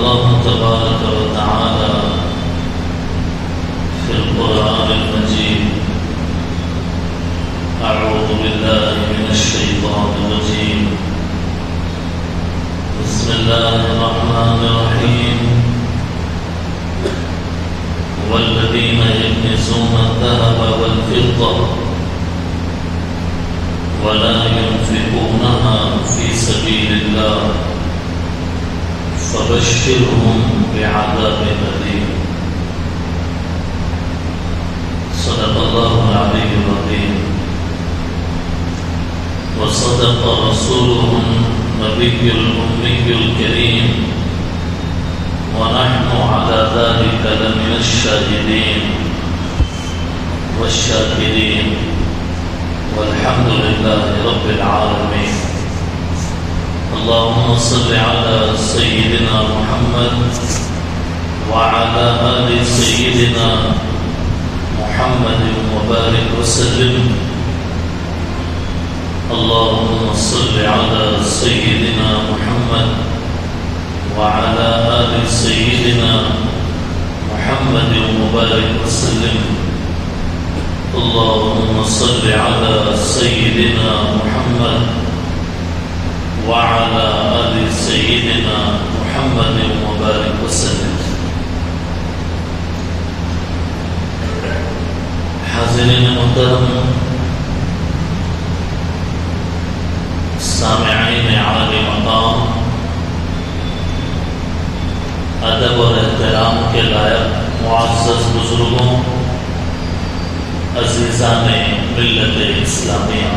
الله تبارك وتعالى في القرآن المجيد: أعوذ بالله من الشيطان الرجيم، بسم الله الرحمن الرحيم. والذين يكنزون الذهب والفضة ولا ينفقونها في سبيل الله فبشرهم بعذاب أليم. صدق الله العلي العظيم وصدق رسوله النبي الأمي الكريم، ونحن على ذلك لمن الشاهدين والشاكرين، والحمد لله رب العالمين. اللهم صل على سيدنا محمد وعلى آل سيدنا محمد وبارك وسلم. اللهم صل على سيدنا محمد وعلى آل سيدنا محمد وبارك وسلم. اللهم صل على سيدنا محمد وعلى آل سيدنا محمد وبارك وسلم. حاضرین محترم، سامعین عالی مقام، ادب اور احترام کے لائق معزز بزرگوں، عزیزان ملت اسلامیہ،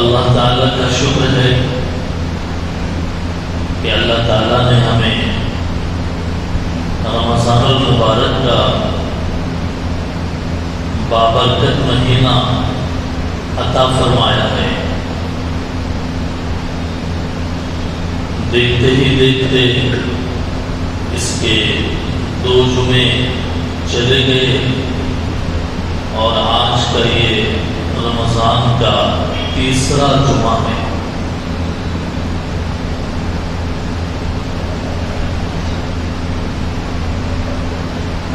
اللہ تعالیٰ کا شکر ہے کہ اللہ تعالیٰ نے ہمیں رمضان المبارک کا بابرکت مہینہ عطا فرمایا ہے۔ دیکھتے ہی دیکھتے اس کے 2 جمعے چلے گئے اور آج کا یہ رمضان کا تیسرا جمعہ ہے۔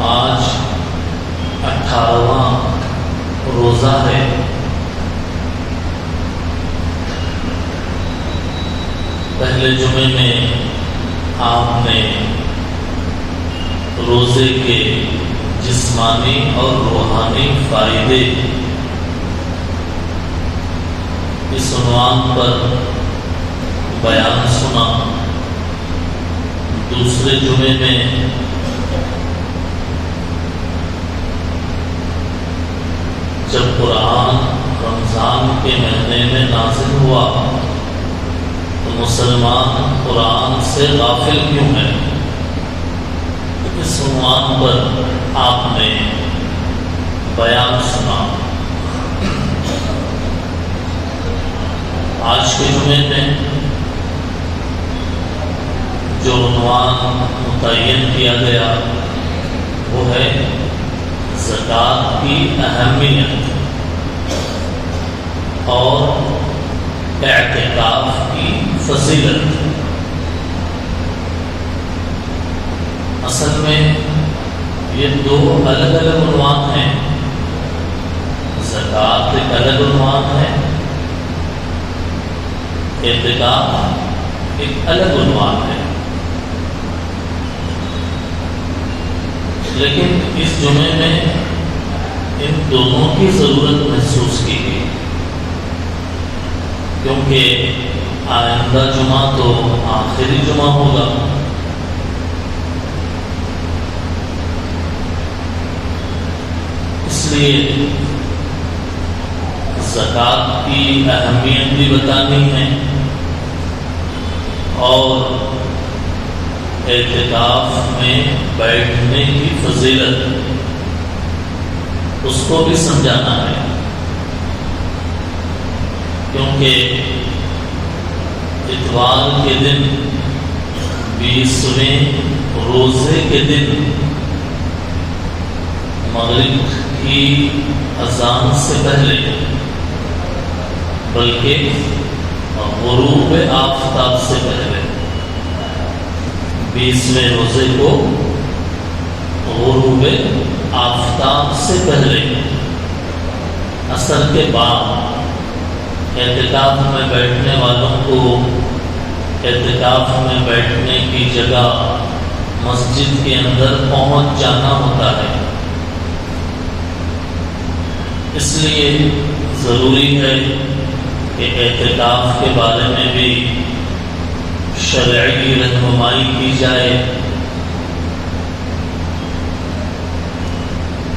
آج 18واں روزہ ہے۔ پہلے جمعے میں آپ نے روزے کے جسمانی اور روحانی فائدے اس عنوان پر بیان سنا۔ دوسرے جمعے میں جب قرآن رمضان کے مہینے میں نازل ہوا تو مسلمان قرآن سے غافل کیوں ہیں، اس عنوان پر آپ نے بیان سنا۔ آج کے جمعے میں جو عنوان متعین کیا گیا وہ ہے زکوٰۃ کی اہمیت اور اعتکاف کی فضیلت۔ اصل میں یہ 2 الگ الگ عنوان ہیں۔ زکوٰۃ ایک الگ عنوان ہے، اعتکاف ایک الگ عنوان ہے، لیکن اس جمعے میں ان دونوں کی ضرورت محسوس کی گئی، کیونکہ آئندہ جمعہ تو آخری جمعہ ہوگا۔ اس لیے زکوٰۃ کی اہمیت بھی بتانی ہے اور اعتکاف میں بیٹھنے کی فضیلت اس کو بھی سمجھانا ہے، کیونکہ اتوار کے دن 20ویں روزے کے دن مغرب کی اذان سے پہلے بلکہ غروب آفتاب سے پہلے 20ویں روزے کو غروب آفتاب سے پہلے عصر کے بعد اعتکاف میں بیٹھنے والوں کو اعتکاف میں بیٹھنے کی جگہ مسجد کے اندر پہنچ جانا ہوتا ہے. اس لیے ضروری ہے کہ اعتکاف کے بارے میں بھی شرعی رہنمائی کی جائے.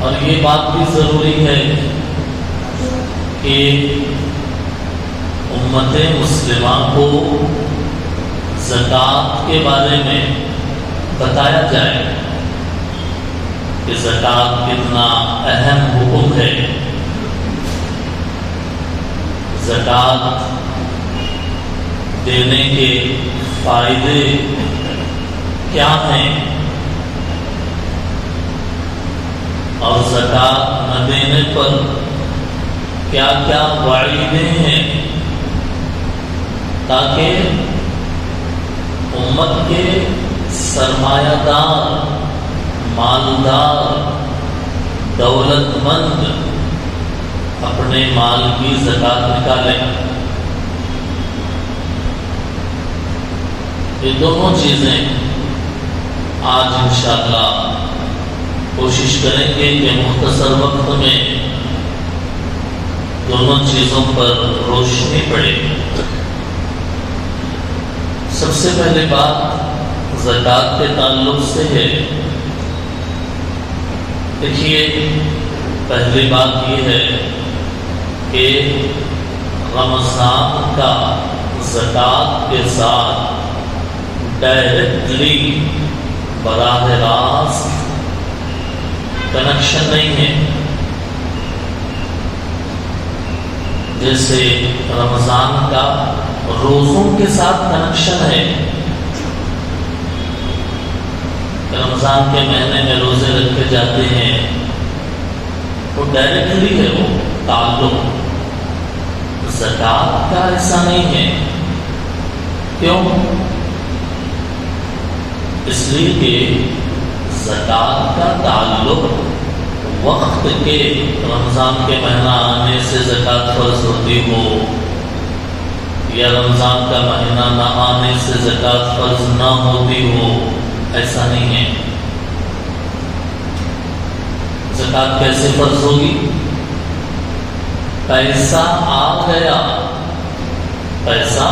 اور یہ بات بھی ضروری ہے کہ امت مسلمہ کو زکوٰۃ کے بارے میں بتایا جائے کہ زکوٰۃ کتنا اہم حکم ہے، زکوٰۃ دینے کے فائدے کیا ہیں اور زکوٰۃ نہ دینے پر کیا کیا وعیدیں ہیں، تاکہ امت کے سرمایہ دار، مالدار، دولت مند اپنے مال کی زکوٰۃ نکالیں. یہ دونوں چیزیں آج انشاءاللہ کوشش کریں گے کہ مختصر وقت میں دونوں چیزوں پر روشنی پڑے. سب سے پہلے بات زکوٰۃ کے تعلق سے ہے. دیکھیے، پہلی بات یہ ہے کہ رمضان کا زکوٰۃ کے ساتھ ڈائریکٹلی براہ راست کنیکشن نہیں ہے. جیسے رمضان کا روزوں کے ساتھ کنیکشن ہے. رمضان کے مہینے میں روزے رکھے جاتے ہیں، وہ ڈائریکٹلی ہے وہ تعلق. زکوٰۃ کا ایسا نہیں ہے. کیوں؟ اس لیے کہ زکوٰۃ کا تعلق وقت کے رمضان کے مہینہ آنے سے زکوٰۃ فرض ہوتی ہو یا رمضان کا مہینہ نہ آنے سے زکوٰۃ فرض نہ ہوتی ہو، ایسا نہیں ہے. زکوٰۃ کیسے فرض ہوگی؟ پیسہ آ گیا، پیسہ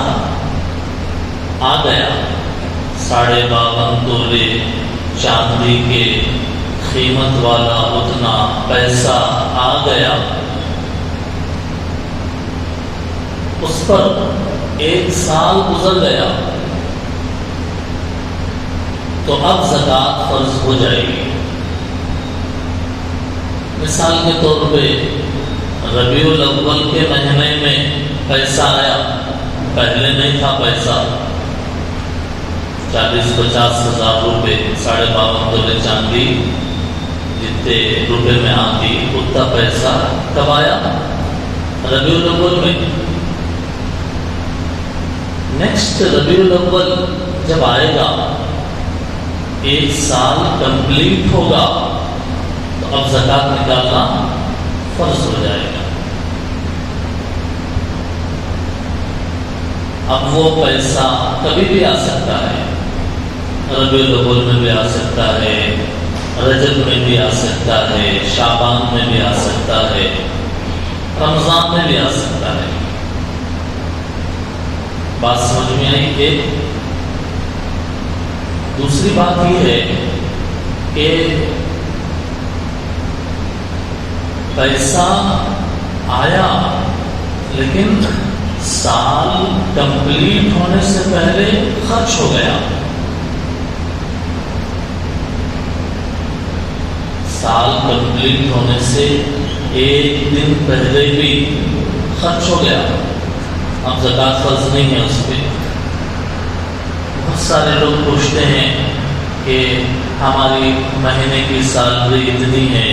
آ گیا، 52.5 تولے چاندی کے قیمت والا اتنا پیسہ آ گیا. اس پر 1 سال گزر گیا تو اب زکوٰۃ فرض ہو جائے گی. مثال کے طور پہ ربیع الاول کے مہینے میں پیسہ آیا، پہلے نہیں تھا پیسہ. 40-50 ہزار روپے، 52.5 تولے چاندی جتنے روپے میں آتی اتنا پیسہ کب آیا؟ ربیع الاول میں. نیکسٹ ربیع الاول جب آئے گا، 1 سال کمپلیٹ ہوگا تو اب زکوٰۃ نکالنا فرض ہو جائے گا. اب وہ پیسہ کبھی بھی آ سکتا ہے، ربیع الاول میں بھی آ سکتا ہے، رجب میں بھی آ سکتا ہے، شعبان میں بھی آ سکتا ہے، رمضان میں بھی آ سکتا ہے. بات سمجھ میں آئی؟ کہ دوسری بات یہ ہے کہ پیسہ آیا لیکن سال کمپلیٹ ہونے سے پہلے خرچ ہو گیا. سال کمپلیٹ ہونے سے 1 دن پہلے بھی خرچ ہو گیا، اب زکوٰۃ فرض نہیں ہے اس پہ. بہت سارے لوگ پوچھتے ہیں کہ ہماری مہینے کی سیلری اتنی ہے،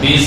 20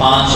5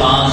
5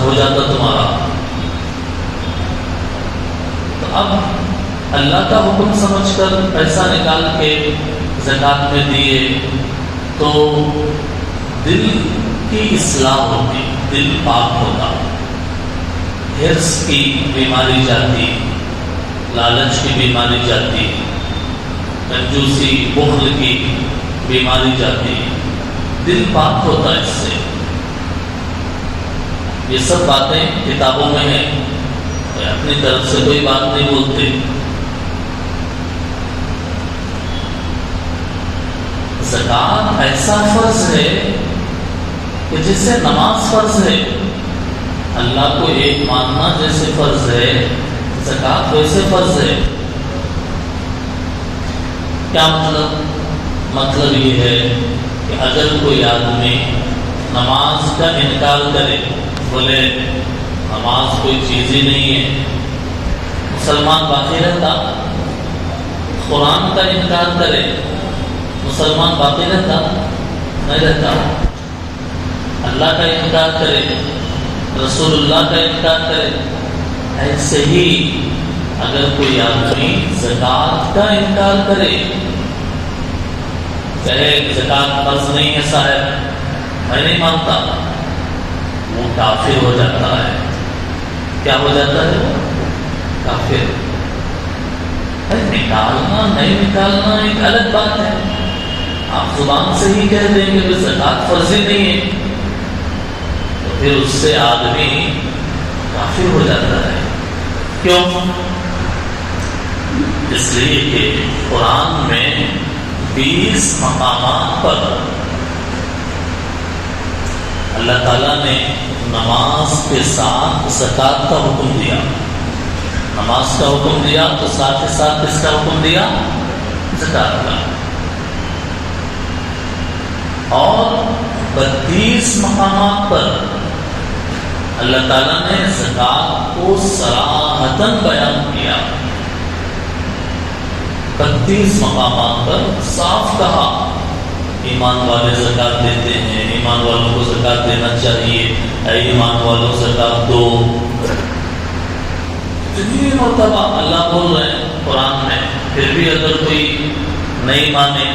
ہو جاتا تمہارا. تو اب اللہ کا حکم سمجھ کر پیسہ نکال کے زکات میں دیے تو دل کی اصلاح ہوتی، دل پاک ہوتا، حرص کی بیماری جاتی، لالچ کی بیماری جاتی، کنجوسی بخل کی بیماری جاتی، دل پاک ہوتا ہے اس سے. یہ سب باتیں کتابوں میں ہیں، اپنی طرف سے کوئی بات نہیں بولتے. زکات ایسا فرض ہے کہ جیسے نماز فرض ہے، اللہ کو ایک ماننا جیسے فرض ہے، زکات ویسے فرض ہے. کیا مطلب یہ ہے کہ اگر کوئی آدمی نماز کا انکار کرے، بولے نماز کوئی چیز ہی نہیں ہے، مسلمان باقی رہتا. قرآن کا انکار کرے، مسلمان باقی رہتا نہیں رہتا. اللہ کا انکار کرے، رسول اللہ کا انکار کرے. ایسے ہی اگر کوئی آدمی زکات کا انکار کرے، کہے زکات فرض نہیں ہے صاحب، میں نہیں مانتا، وہ کافر ہو جاتا ہے. کیا ہو جاتا ہے؟ وہ کافر. نکالنا نہیں نکالنا ایک الگ بات ہے. آپ زبان سے ہی کہہ دیں گے کہ زکات فرض ہی نہیں ہے، تو پھر اس سے آدمی کافر ہو جاتا ہے. کیوں؟ اس لیے کہ قرآن میں 20 مقامات پر اللہ تعالیٰ نے نماز کے ساتھ زکات کا حکم دیا. نماز کا حکم دیا تو ساتھ ہی ساتھ اس کا حکم دیا زکات کا. اور 32 مقامات پر اللہ تعالیٰ نے زکات کو صراحتاً بیان کیا. 32 مقامات پر صاف کہا ایمان والے زکات دیتے ہیں، ایمان والوں کو زکات دینا چاہیے، اے ایمان والوں زکات دو. جتنی مرتبہ اللہ بول رہے ہیں قرآن میں، پھر بھی اگر کوئی نہیں مانے،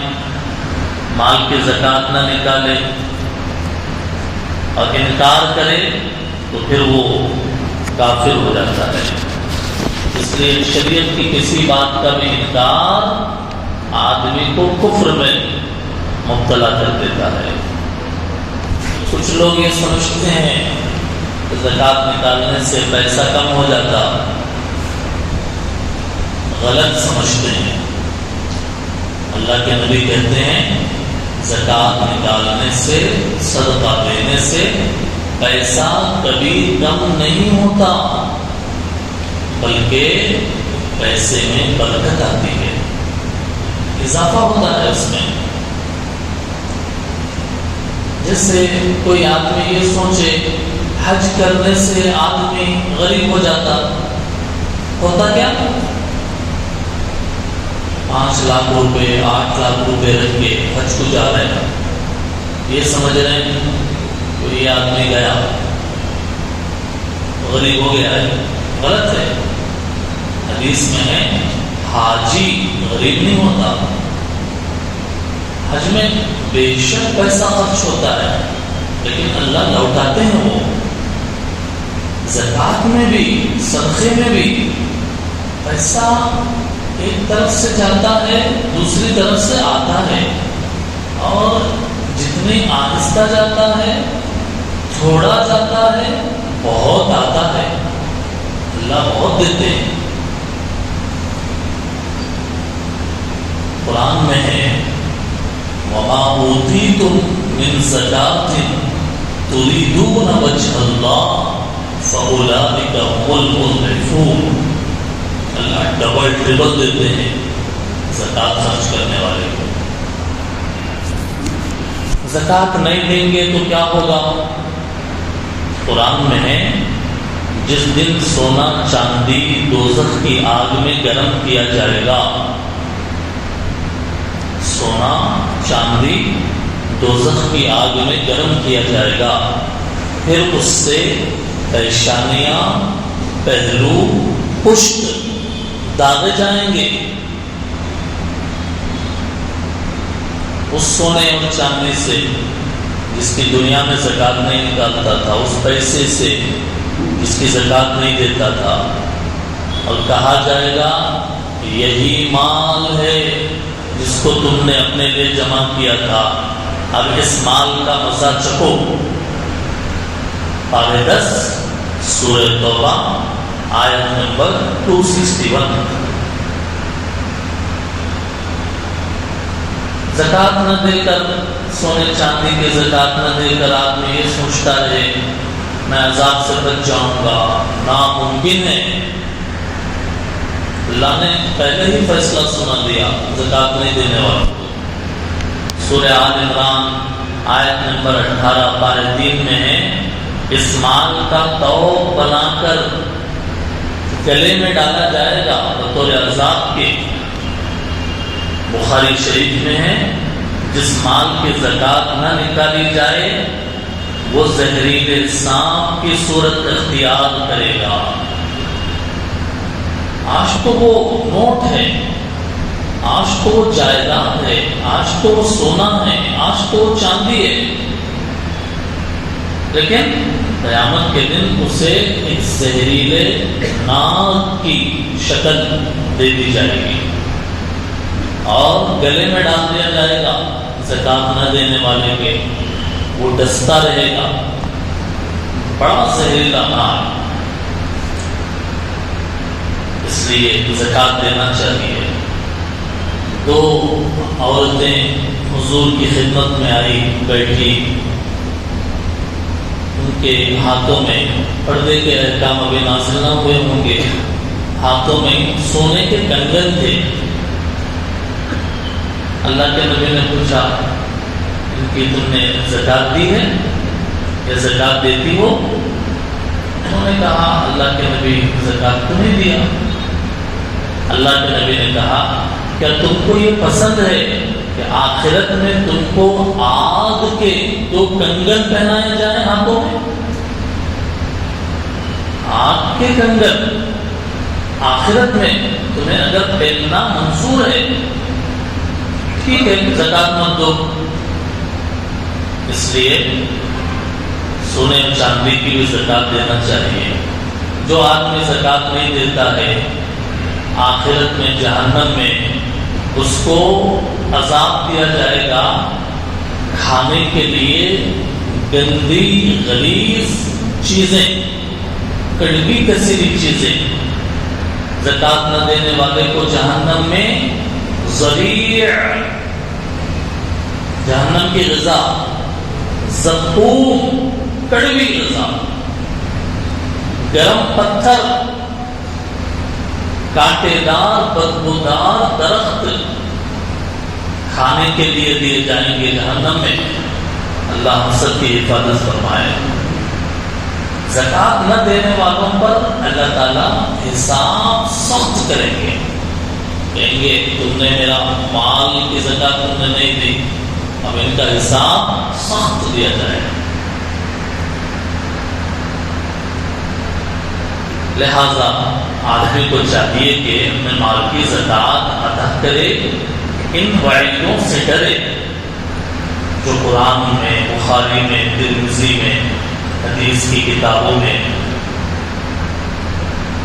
مال کی زکات نہ نکالے اور انکار کرے تو پھر وہ کافر ہو جاتا ہے. اس لیے شریعت کی کسی بات کا بھی انکار آدمی کو کفر میں مبتلا کر دیتا ہے. کچھ لوگ یہ سمجھتے ہیں کہ زکات نکالنے سے پیسہ کم ہو جاتا، غلط سمجھتے ہیں. اللہ کے نبی کہتے ہیں زکات نکالنے سے، صدقہ دینے سے پیسہ کبھی کم نہیں ہوتا، بلکہ پیسے میں برکت آتی ہے، اضافہ ہوتا ہے اس میں. جیسے کوئی آدمی یہ سوچے حج کرنے سے آدمی غریب ہو جاتا، ہوتا کیا؟ 5 لاکھ روپے 8 لاکھ روپے رکھ کے حج کو جا رہے ہیں، یہ سمجھ رہے ہیں کہ یہ آدمی گیا غریب ہو گیا ہے. غلط ہے. حدیث میں ہے حاجی غریب نہیں ہوتا. حج میں بے شک پیسہ خرچ ہوتا ہے لیکن اللہ لوٹاتے ہیں. وہ زکات میں بھی، صدقے میں بھی پیسہ ایک طرف سے جاتا ہے، دوسری طرف سے آتا ہے، اور جتنی آہستہ جاتا ہے، تھوڑا جاتا ہے، بہت آتا ہے. اللہ بہت دیتے ہیں. قرآن میں ہے وَمَا أُوتِيتُم مِّن زَكَاةٍ تُرِيدُونَ وَجْهَ اللَّهِ فَأُولَٰئِكَ هُمُ الْمُضْعِفُونَ. اللہ ڈبل ٹربل دیتے ہیں زکات خرچ کرنے والے کو. زکات نہیں دیں گے تو کیا ہوگا؟ قرآن میں ہے جس دن سونا چاندی دوزخ کی آگ میں گرم کیا جائے گا. سونا چاندی دوزخ کی آگ میں گرم کیا جائے گا. پھر اس سے پیشانیاں، پہلو، پشت داغے جائیں گے. اس سونے اور چاندی سے جس کی دنیا میں زکوٰۃ نہیں نکالتا تھا، اس پیسے سے جس کی زکوٰۃ نہیں دیتا تھا، اور کہا جائے گا یہی مال ہے جس کو تم نے اپنے لیے جمع کیا تھا، اب اس مال کا مزہ چکھو. پارہ 10 سورہ توبہ آیت نمبر 261. زکوٰۃ نہ دے کر، سونے چاندی کی زکوٰۃ نہ دے کر آدمی یہ سوچتا رہے میں عذاب سے بچ جاؤں گا، ناممکن ہے. اللہ نے پہلے ہی فیصلہ سنا دیا زکوٰۃ نہیں دینے والوں کو. سورہ آل عمران آیت نمبر 18 پارہ 3 میں ہے، اس مال کا توق بنا کر گلے میں ڈالا جائے گا بطور عذاب کے. بخاری شریف میں ہے، جس مال کی زکوٰۃ نہ نکالی جائے وہ زہریلے سانپ کی صورت اختیار کرے گا. آج تو وہ نوٹ ہے، آج تو وہ جائیداد ہے، آج تو وہ سونا ہے، آج تو وہ چاندی ہے، لیکن قیامت کے دن اسے ایک زہریلے ناگ کی شکل دے دی جائے گی اور گلے میں ڈال دیا جائے گا زکوٰۃ نہ دینے والے کے. وہ ڈستا رہے گا، بڑا زہریلا ناگ. اس لیے زکوٰۃ دینا چاہیے. 2 عورتیں حضور کی خدمت میں آئی، بیٹھی، ان کے ہاتھوں میں پردے کے احکام ابھی نازل نہ ہوئے ہوں گے، ہاتھوں میں سونے کے کنگن تھے. اللہ کے نبی نے پوچھا ان کی تم نے زکوٰۃ دی ہے یا زکوٰۃ دیتی ہو؟ انہوں نے کہا اللہ کے نبی زکوٰۃ تو نہیں دیا. اللہ کے نبی نے کہا کیا تم کو یہ پسند ہے کہ آخرت میں تم کو آگ کے 2 کنگن پہنائے جائیں ہاتھوں میں؟ آگ کے کنگن آخرت میں تمہیں اگر پہننا منظور ہے، ٹھیک ہے زکوٰۃ مت دو. اس لیے سونے اور چاندی کی بھی زکوٰۃ دینا چاہیے. جو آدمی زکوٰۃ نہیں دیتا ہے آخرت میں جہنم میں اس کو عذاب دیا جائے گا کھانے کے لیے گندی غلیظ چیزیں، کڑوی کسیری چیزیں. زکوٰۃ نہ دینے والے کو جہنم میں ضریع، جہنم کی غذا، زقوم کڑوی غذا، گرم پتھر، کانٹے دار بدبودار درخت کھانے کے لیے دیے جائیں گے جہنم میں. اللہ ہم سب کی حفاظت فرمائے. زکوٰۃ نہ دینے والوں پر اللہ تعالیٰ حساب سخت کریں گے. کہیں گے تم نے میرا مال کی زکوٰۃ تم نے نہیں دی، اب ان کا حساب سخت دیا جائے گا. لہذا آدمی کو چاہیے کہ اپنے مال کی زکوٰۃ ادا کرے، ان وعیدوں سے ڈرے جو قرآن میں، بخاری میں، ترمذی میں، حدیث کی کتابوں میں.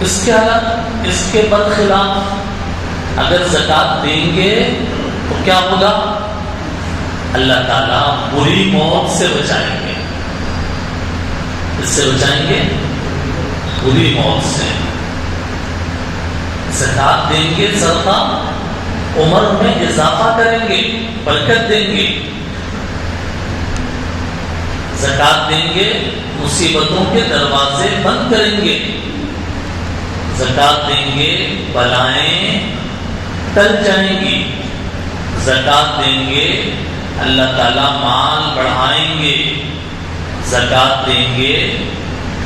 اس کے برخلاف اگر زکوٰۃ دیں گے تو کیا ہوگا؟ اللہ تعالیٰ بری موت سے بچائیں گے. اس سے بچائیں گے بری موت سے. زکوٰۃ دیں گے، صدقہ عمر میں اضافہ کریں گے، برکت دیں گے. زکوٰۃ دیں گے، مصیبتوں کے دروازے بند کریں گے. زکوٰۃ دیں گے، بلائیں ٹل جائیں گی. زکوٰۃ دیں گے، اللہ تعالیٰ مال بڑھائیں گے. زکوٰۃ دیں گے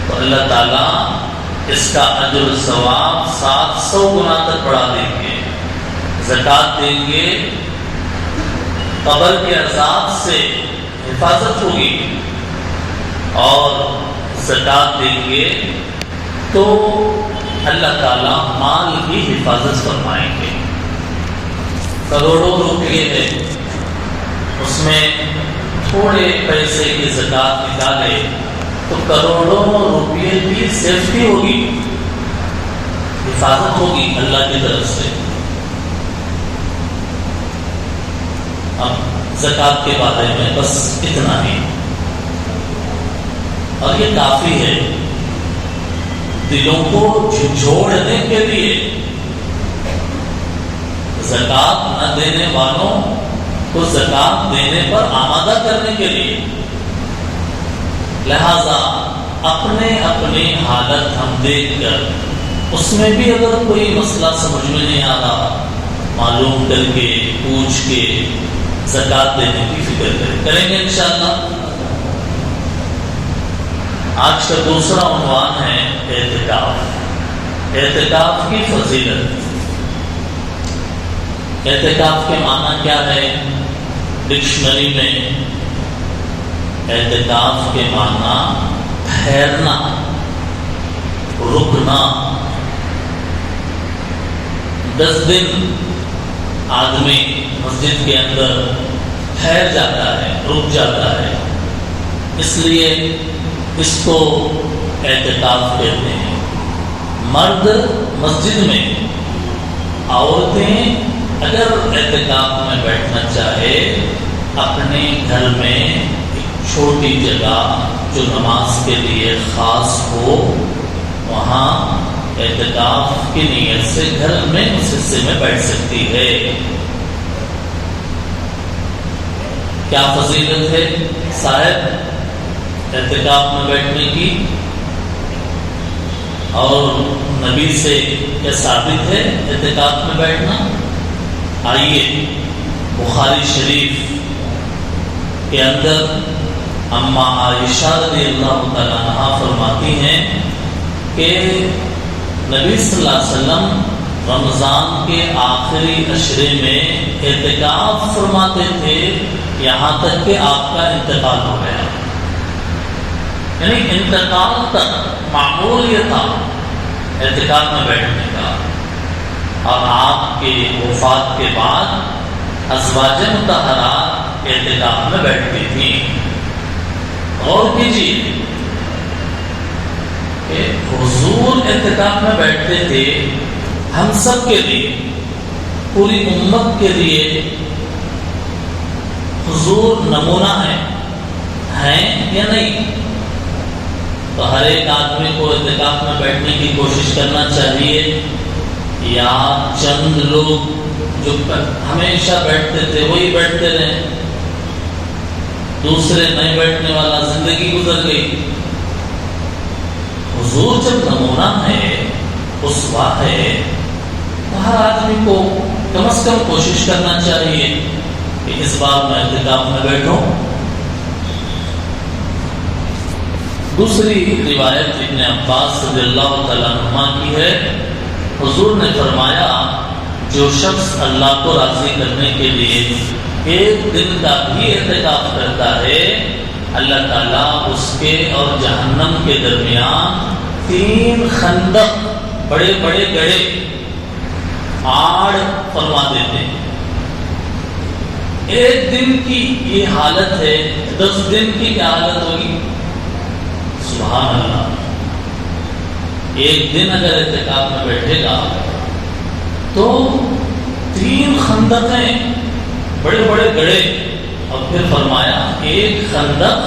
تو اللہ تعالیٰ اس کا اجر و ثواب 700 گنا تک بڑھا دیں گے. زکوٰۃ دیں گے، قبر کے عذاب سے حفاظت ہوگی. اور زکوٰۃ دیں گے تو اللہ تعالیٰ مال کی حفاظت فرمائیں گے۔ کروڑوں روپے ہے، اس میں تھوڑے پیسے کی زکوٰۃ نکالے تو کروڑوں روپے کی سیفٹی ہوگی، حفاظت ہوگی اللہ کی طرف سے۔ اب زکوٰۃ کے بارے میں بس اتنا ہی، اور یہ کافی ہے دلوں کو جھنجھوڑنے کے لیے۔ زکوٰۃ نہ دینے والوں کو زکوٰۃ دینے پر آمادہ کرنے کے لیے۔ لہذا اپنے اپنی حالت ہم دیکھ کر اس میں بھی اگر کوئی مسئلہ سمجھ میں نہیں آ رہا، معلوم کر کے پوچھ کے زکوٰۃ دینے کی فکر کریں گے انشاءاللہ۔ آج کا دوسرا عنوان ہے اعتکاف۔ اعتکاف کی فضیلت۔ اعتکاف کے معنی کیا ہے؟ ڈکشنری میں اعتکاف کے معنی ٹھہرنا، رکنا۔ 10 دن آدمی مسجد کے اندر ٹھہر جاتا ہے، رک جاتا ہے، اس لیے اس کو اعتکاف کہتے ہیں۔ مرد مسجد میں، عورتیں اگر اعتکاف میں بیٹھنا چاہے اپنے گھر میں ایک چھوٹی جگہ جو نماز کے لیے خاص ہو، وہاں اعتکاف کی نیت سے گھر میں اس حصے میں بیٹھ سکتی ہے۔ کیا فضیلت ہے صاحب اعتکاف میں بیٹھنے کی؟ اور نبی سے کیا ثابت ہے اعتکاف میں بیٹھنا؟ آئیے بخاری شریف کے اندر اما عائشہ رضی اللہ تعالیٰ عنہا فرماتی ہیں کہ نبی صلی اللہ علیہ وسلم رمضان کے آخری عشرے میں اعتکاف فرماتے تھے یہاں تک کہ آپ کا انتقال ہو گیا۔ یعنی انتقال تک معمول یہ تھا اعتکاف میں بیٹھنے کا، اور آپ کے وفات کے بعد ازواج مطہرات اعتکاف میں بیٹھتی تھیں۔ غور کیجیے کہ حضور اعتکاف میں بیٹھتے تھے، ہم سب کے لیے، پوری امت کے لیے حضور نمونہ ہیں یا نہیں؟ تو ہر ایک آدمی کو اعتکاف میں بیٹھنے کی کوشش کرنا چاہیے، یا چند لوگ جو ہمیشہ بیٹھتے تھے وہی بیٹھتے رہے، دوسرے نہیں بیٹھنے والا زندگی گزر گئی۔ حضور جب نمونہ ہے، اسوہ ہے، تو ہر آدمی کو کم از کم کوشش کرنا چاہیے کہ اس بار میں اعتکاف میں بیٹھوں۔ دوسری روایت ابن عباس رضی اللہ تعالیٰ عنہما کی ہے، حضور نے فرمایا جو شخص اللہ کو راضی کرنے کے لیے ایک دن کا بھی اعتکاف کرتا ہے، اللہ تعالیٰ اس کے اور جہنم کے درمیان 3 خندق، بڑے بڑے گڑھے آڑ فرما دیتے ہیں۔ ایک دن کی یہ حالت ہے، 10 دن کی کیا حالت ہوگی؟ سبحان اللہ۔ ایک دن اگر اعتکاف میں بیٹھے گا تو 3 خندقیں، بڑے بڑے گڑھے، اور پھر فرمایا ایک خندق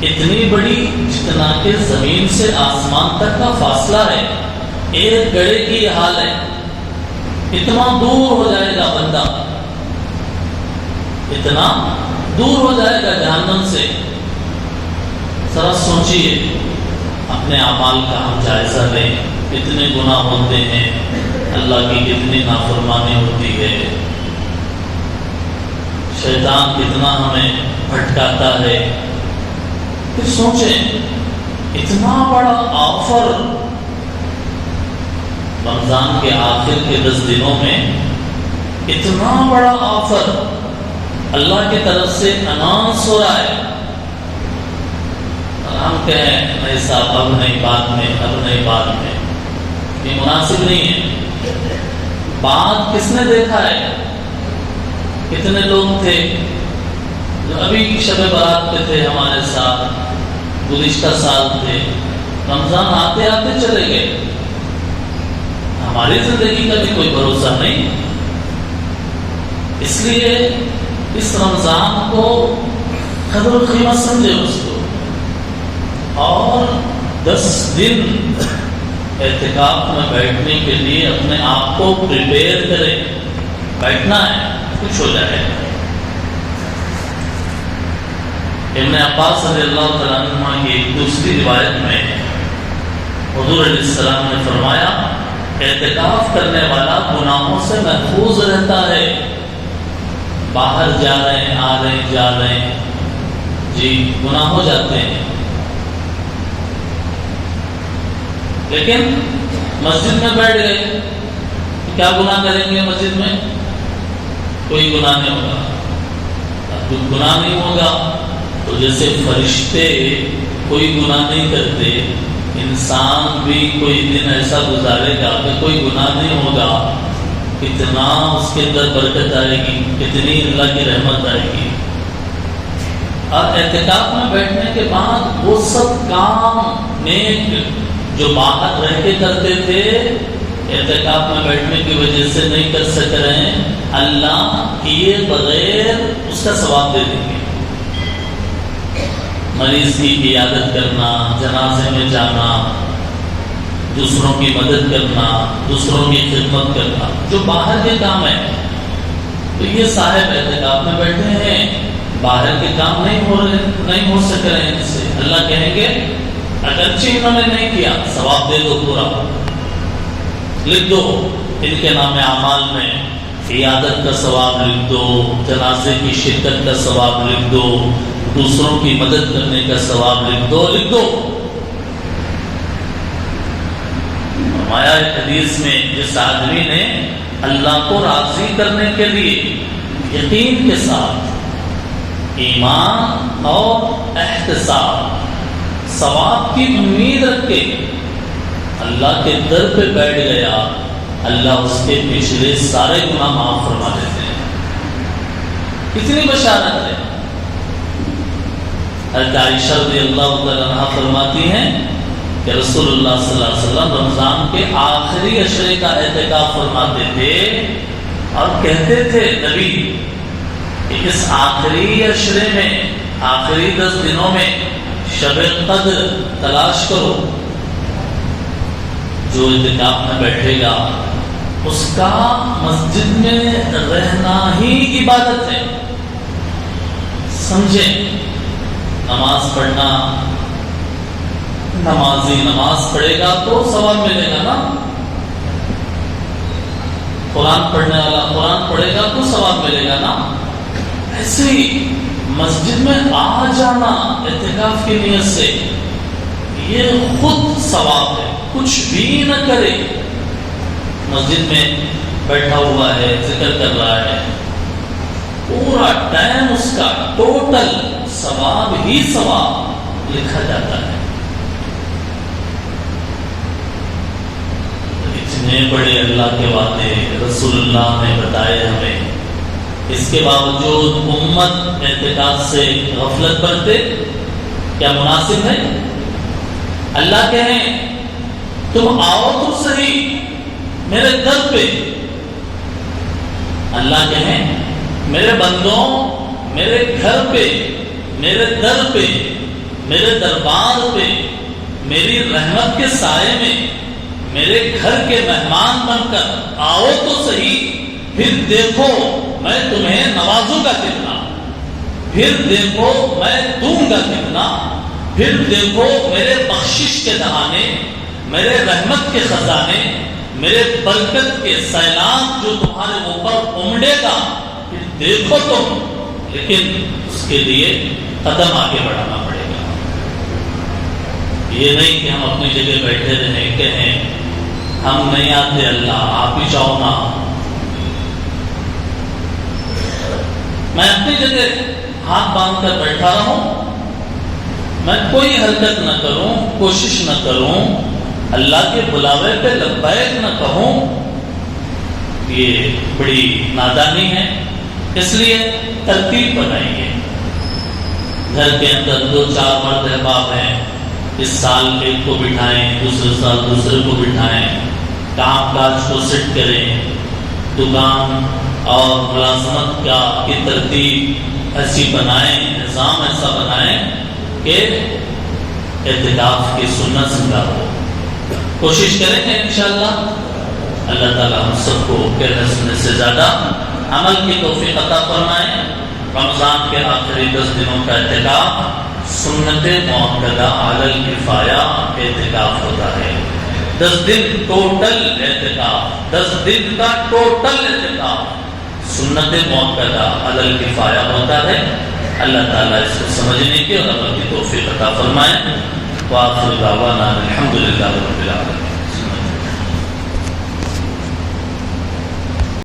اتنی بڑی جتنا کہ زمین سے آسمان تک کا فاصلہ ہے، ایک گڑھے کی یہ حال ہے۔ اتنا دور ہو جائے گا بندہ، اتنا دور ہو جائے گا جہنم سے۔ ذرا سوچئے، اپنے اعمال کا ہم جائزہ لیں، کتنے گناہ ہوتے ہیں، اللہ کی کتنی نافرمانی ہوتی ہے، شیطان کتنا ہمیں بھٹکاتا ہے۔ پھر سوچیں، اتنا بڑا آفر رمضان کے آخر کے 10 دنوں میں، اتنا بڑا آفر اللہ کی طرف سے اناؤنس ہو رہا ہے۔ ہم کہیں نہیں صاحب اب نہیں بعد میں، اب نہیں بعد میں، یہ مناسب نہیں ہے۔ بعد کس نے دیکھا ہے؟ کتنے لوگ تھے جو ابھی شب برات پہ تھے ہمارے ساتھ، گزشتہ سال تھے، رمضان آتے آتے چلے گئے، ہماری زندگی کا بھی کوئی بھروسہ نہیں۔ اس لیے اس رمضان کو قدر و قیمت سمجھے اس کو، اور 10 دن اعتکاف میں بیٹھنے کے لیے اپنے آپ کو پریپیئر کرے، بیٹھنا ہے، کچھ ہو جائے۔ ابن عباس رضی اللہ تعالیٰ عنہ کی ایک دوسری روایت میں حضور علیہ السلام نے فرمایا اعتکاف کرنے والا گناہوں سے محفوظ رہتا ہے، باہر جا رہے ہیں، آ رہے ہیں، جا رہے ہیں، جی گناہ ہو جاتے ہیں، لیکن مسجد میں بیٹھ گئے کیا گناہ کریں گے؟ مسجد میں کوئی گناہ نہیں ہوگا، جب گناہ نہیں ہوگا تو جیسے فرشتے کوئی گناہ نہیں کرتے، انسان بھی کوئی دن ایسا گزارے گا کہ کوئی گناہ نہیں ہوگا، کتنا اس کے اندر برکت آئے گی، کتنی اللہ کی رحمت آئے گی۔ اور اعتکاف میں بیٹھنے کے بعد وہ سب کام نیک جو باہر رہ کے کرتے تھے اعتکاف میں بیٹھنے کی وجہ سے نہیں کر سک رہے ہیں، اللہ کیے بغیر اس کا ثواب دے دیں گے۔ مریض کی عیادت کرنا، جنازے میں جانا، دوسروں کی مدد کرنا، دوسروں کی خدمت کرنا، جو باہر کے کام ہیں، تو یہ صاحب اعتکاف میں بیٹھے ہیں، باہر کے کام نہیں ہو سک رہے ہیں، اس سے اللہ کہیں گے اگرچہ انہوں نے نہیں کیا، ثواب دے دو، پورا لکھ دو ان کے نام اعمال میں، عیادت کا ثواب لکھ دو، جنازے کی شرکت کا ثواب لکھ دو، دوسروں کی مدد کرنے کا ثواب لکھ دو، لکھ دو۔ فرمایا حدیث میں جس آدمی نے اللہ کو راضی کرنے کے لیے یقین کے ساتھ ایمان اور احتساب، ثواب کی امید رکھ کے اللہ کے در پہ بیٹھ گیا، اللہ اس کے پچھلے سارے گناہ معاف فرما دیتے ہیں۔ کتنی بشارت ہے۔ حضرت عائشہ رضی اللہ تعالیٰ عنہ فرماتی ہیں کہ رسول اللہ صلی اللہ علیہ وسلم رمضان کے آخری عشرے کا اعتکاف فرماتے تھے اور کہتے تھے نبی کہ اس آخری عشرے میں، آخری 10 دنوں میں شب قدر تلاش کرو، جو اعتکاف میں بیٹھے گا اس کا مسجد میں رہنا ہی عبادت ہے۔ سمجھیں، نماز پڑھنا، نمازی نماز پڑھے گا تو ثواب ملے گا نا، قرآن پڑھنے والا قرآن پڑھے گا تو ثواب ملے گا نا۔ ایسے ہی مسجد میں آ جانا اعتکاف کی نیت سے یہ خود ثواب ہے، کچھ بھی نہ کرے، مسجد میں بیٹھا ہوا ہے، ذکر کر رہا ہے، پورا ٹائم اس کا ٹوٹل ثواب ہی ثواب لکھا جاتا ہے۔ اتنے بڑے اللہ کے وعدے رسول اللہ نے بتائے ہمیں، اس کے باوجود امت اعتکاف سے غفلت برتے، کیا مناسب ہے؟ اللہ کہیں تم آؤ تو صحیح میرے در پہ، اللہ کہیں میرے بندوں میرے گھر پہ، میرے در پہ، میرے دربار پہ، میری رحمت کے سائے میں میرے گھر کے مہمان بن کر آؤ تو صحیح، پھر دیکھو میں تمہیں نوازوں گا کتنا، پھر دیکھو میں دوں گا کتنا، پھر دیکھو میرے بخشش کے دہانے، میرے رحمت کے خزانے، میرے برکت کے سیلاب جو تمہارے اوپر امڑے گا، پھر دیکھو تم، لیکن اس کے لیے قدم آگے بڑھانا پڑے گا۔ یہ نہیں کہ ہم اپنی جگہ بیٹھے رہیں، کہیں ہم نہیں آتے اللہ آپ ہی جاؤ نا، میں اپنی جگہ ہاتھ باندھ کر بیٹھا رہوں، میں کوئی حرکت نہ کروں، کوشش نہ کروں، اللہ کے بلاوے پہ لبیک نہ کہوں، یہ بڑی نادانی ہے۔ اس لیے ترتیب بنائیے۔ گھر کے اندر 2-4 مرد احباب ہیں، اس سال ایک کو بٹھائیں، دوسرے سال دوسرے کو بٹھائیں، کام کاج کو سیٹ کریں، دکان اور ملازمت کی ترتیب ایسی بنائیں، نظام ایسا بنائیں کہ اعتکاف کی سنت زندہ ہو۔ کوشش کریں گے انشاءاللہ۔ اللہ تعالیٰ ہم سب کو کہنے سننے سے زیادہ عمل کی توفیق عطا فرمائے۔ رمضان کے آخری 10 دنوں کا اعتکاف سنت مؤکدہ علی الکفایہ اعتکاف ہوتا ہے۔ 10 دن ٹوٹل اعتکاف، 10 دن کا ٹوٹل اعتکاف سنت مؤکدہ علی الکفایہ ہوتا ہے۔ اللہ تعالیٰ اس کو سمجھنے کی اور عمل کی توفیق عطا فرمائے۔ وآخر دعوانا الحمدللہ رب العالمین۔